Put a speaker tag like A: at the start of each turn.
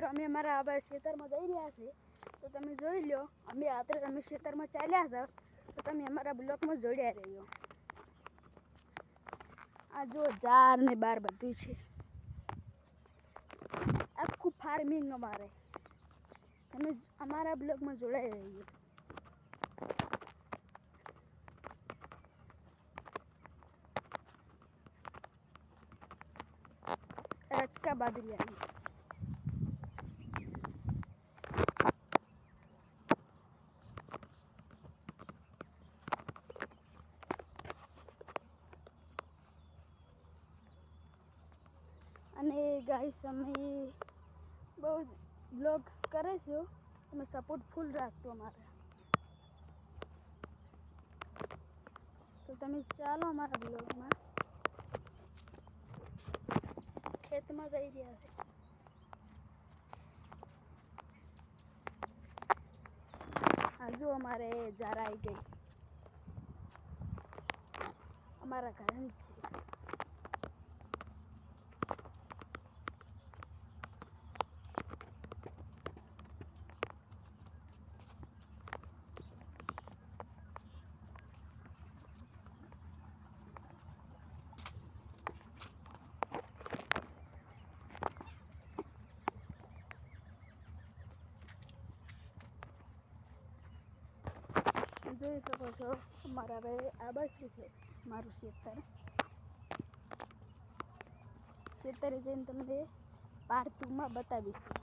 A: અમે અમારા હવે ખેતરમાં જઈ રહ્યા છીએ, તો તમે જોઈ લો. અમે રાત્રે તમે ખેતરમાં ચાલ્યા હતા, તો તમે અમારા બ્લોકમાં જોડ્યા રહ્યો. આ જો ઝાડ ને બાર બધું છે, આખું ફાર્મિંગ અમારે. તમે અમારા બ્લોકમાં જોડાઈ રહીએ. રચકા બાદરિયા અને ગાઈસ અમે બહુ બ્લોગ્સ કરે છે, તમે સપોર્ટ ફૂલ રાખતો અમારે. તો તમે ચાલો અમારા બ્લોગમાં. ખેતમાં જઈ રહ્યા છે. હજુ અમારે જારા આવી ગઈ અમારા ઘરની જ છે. જોઈ શકો છો અમારા હવે આ બાજુ છે મારું ખેતરે જઈને તમને પાર્ટ 2માં બતાવીશ.